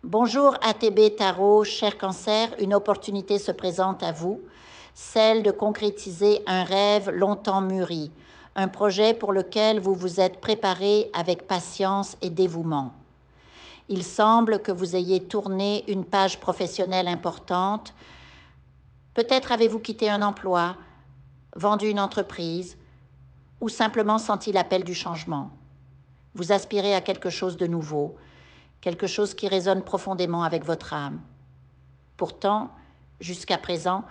Bonjour ATB Tarot, cher Cancer, une opportunité se présente à vous, celle de concrétiser un rêve longtemps mûri, un projet pour lequel vous vous êtes préparé avec patience et dévouement. Il semble que vous ayez tourné une page professionnelle importante. Peut-être avez-vous quitté un emploi, vendu une entreprise ou simplement senti l'appel du changement. Vous aspirez à quelque chose de nouveau, quelque chose qui résonne profondément avec votre âme. Pourtant, jusqu'à présent,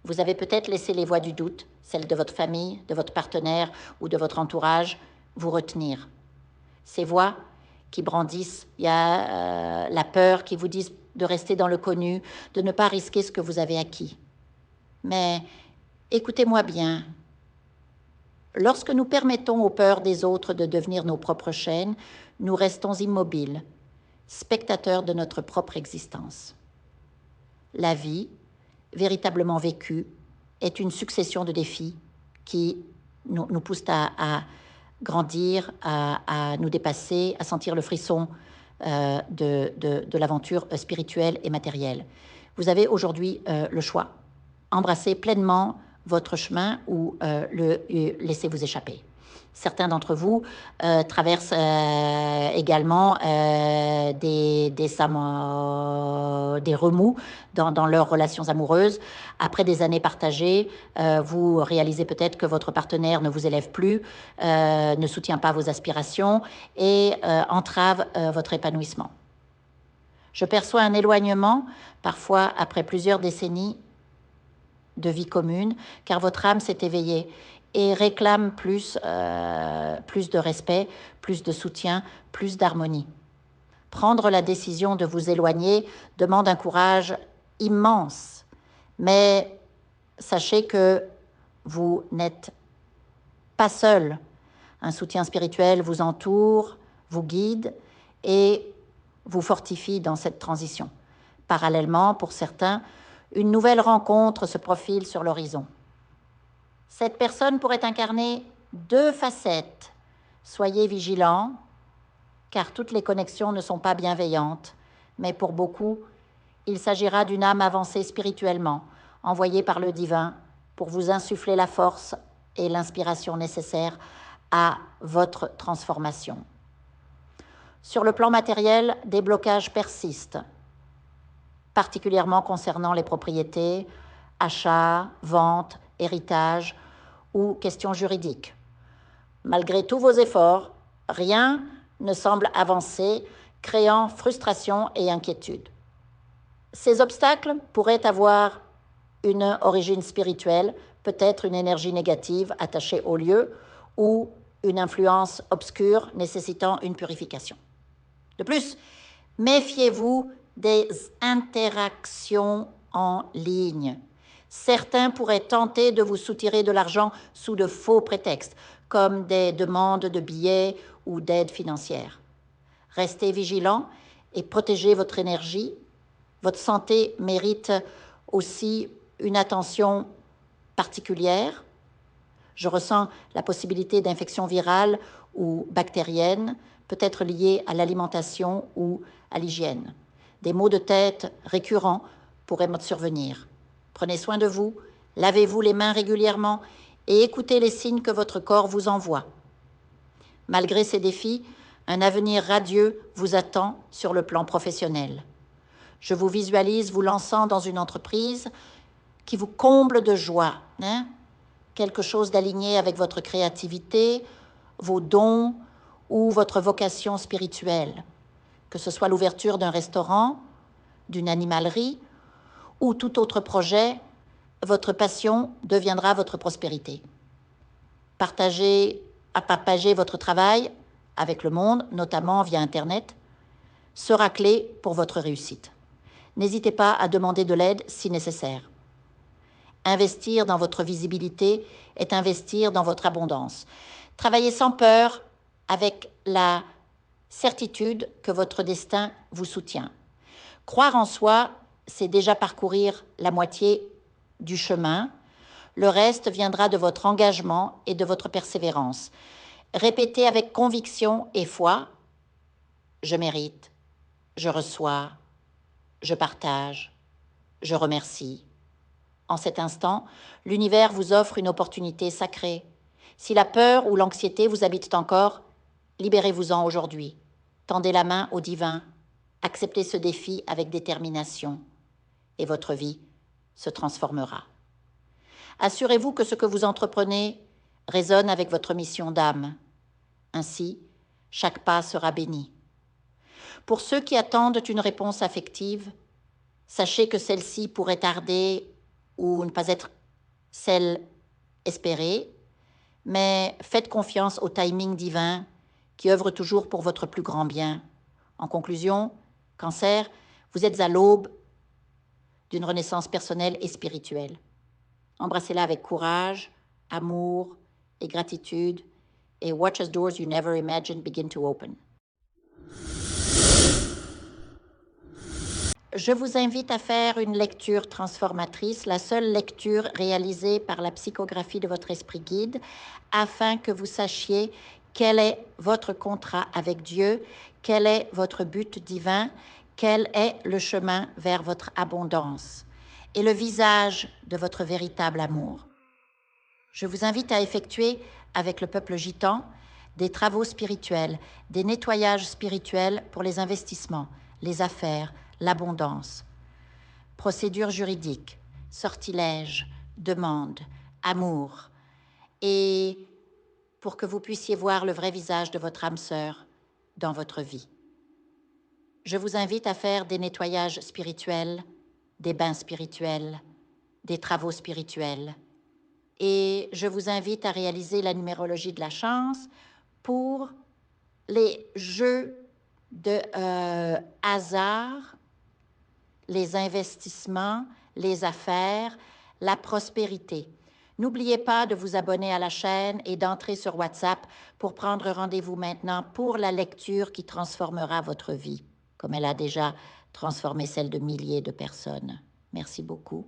vous avez peut-être laissé les voix du doute, celles de votre famille, de votre partenaire ou de votre entourage, vous retenir. Ces voix qui brandissent, il y a la peur, qui vous disent de rester dans le connu, de ne pas risquer ce que vous avez acquis. Mais écoutez-moi bien. Lorsque nous permettons aux peurs des autres de devenir nos propres chaînes, nous restons immobiles, spectateurs de notre propre existence. La vie, véritablement vécue, est une succession de défis qui nous poussent à grandir, à nous dépasser, à sentir le frisson de l'aventure spirituelle et matérielle. Vous avez aujourd'hui le choix. Embrassez pleinement votre chemin ou laissez vous échapper. Certains d'entre vous traversent également des remous dans leurs relations amoureuses. Après des années partagées, vous réalisez peut-être que votre partenaire ne vous élève plus, ne soutient pas vos aspirations et entrave votre épanouissement. Je perçois un éloignement, parfois après plusieurs décennies de vie commune, car votre âme s'est éveillée et réclame plus de respect, plus de soutien, plus d'harmonie. Prendre la décision de vous éloigner demande un courage immense, mais sachez que vous n'êtes pas seul. Un soutien spirituel vous entoure, vous guide et vous fortifie dans cette transition. Parallèlement, pour certains, une nouvelle rencontre se profile sur l'horizon. Cette personne pourrait incarner deux facettes. Soyez vigilants, car toutes les connexions ne sont pas bienveillantes, mais pour beaucoup, il s'agira d'une âme avancée spirituellement, envoyée par le divin pour vous insuffler la force et l'inspiration nécessaires à votre transformation. Sur le plan matériel, des blocages persistent, particulièrement concernant les propriétés, achats, ventes, héritage ou questions juridiques. Malgré tous vos efforts, rien ne semble avancer, créant frustration et inquiétude. Ces obstacles pourraient avoir une origine spirituelle, peut-être une énergie négative attachée au lieu ou une influence obscure nécessitant une purification. De plus, méfiez-vous des interactions en ligne. Certains pourraient tenter de vous soutirer de l'argent sous de faux prétextes, comme des demandes de billets ou d'aide financière. Restez vigilants et protégez votre énergie. Votre santé mérite aussi une attention particulière. Je ressens la possibilité d'infections virales ou bactériennes, peut-être liées à l'alimentation ou à l'hygiène. Des maux de tête récurrents pourraient survenir. Prenez soin de vous, lavez-vous les mains régulièrement et écoutez les signes que votre corps vous envoie. Malgré ces défis, un avenir radieux vous attend sur le plan professionnel. Je vous visualise vous lançant dans une entreprise qui vous comble de joie, quelque chose d'aligné avec votre créativité, vos dons ou votre vocation spirituelle, que ce soit l'ouverture d'un restaurant, d'une animalerie ou tout autre projet, votre passion deviendra votre prospérité. Partager votre travail avec le monde, notamment via Internet, sera clé pour votre réussite. N'hésitez pas à demander de l'aide si nécessaire. Investir dans votre visibilité est investir dans votre abondance. Travaillez sans peur, avec la certitude que votre destin vous soutient. Croire en soi, c'est déjà parcourir la moitié du chemin. Le reste viendra de votre engagement et de votre persévérance. Répétez avec conviction et foi: je mérite, je reçois, je partage, je remercie. En cet instant, l'univers vous offre une opportunité sacrée. Si la peur ou l'anxiété vous habitent encore, libérez-vous-en aujourd'hui. Tendez la main au divin. Acceptez ce défi avec détermination et votre vie se transformera. Assurez-vous que ce que vous entreprenez résonne avec votre mission d'âme. Ainsi, chaque pas sera béni. Pour ceux qui attendent une réponse affective, sachez que celle-ci pourrait tarder ou ne pas être celle espérée, mais faites confiance au timing divin qui œuvre toujours pour votre plus grand bien. En conclusion, Cancer, vous êtes à l'aube d'une renaissance personnelle et spirituelle. Embrassez-la avec courage, amour et gratitude, et watch as doors you never imagined begin to open. Je vous invite à faire une lecture transformatrice, la seule lecture réalisée par la psychographie de votre esprit guide, afin que vous sachiez quel est votre contrat avec Dieu, quel est votre but divin, quel est le chemin vers votre abondance et le visage de votre véritable amour. Je vous invite à effectuer avec le peuple gitan des travaux spirituels, des nettoyages spirituels pour les investissements, les affaires, l'abondance. Procédures juridiques, sortilèges, demandes, amour. Et pour que vous puissiez voir le vrai visage de votre âme sœur dans votre vie. Je vous invite à faire des nettoyages spirituels, des bains spirituels, des travaux spirituels. Et je vous invite à réaliser la numérologie de la chance pour les jeux de hasard, les investissements, les affaires, la prospérité. N'oubliez pas de vous abonner à la chaîne et d'entrer sur WhatsApp pour prendre rendez-vous maintenant pour la lecture qui transformera votre vie, comme elle a déjà transformé celle de milliers de personnes. Merci beaucoup.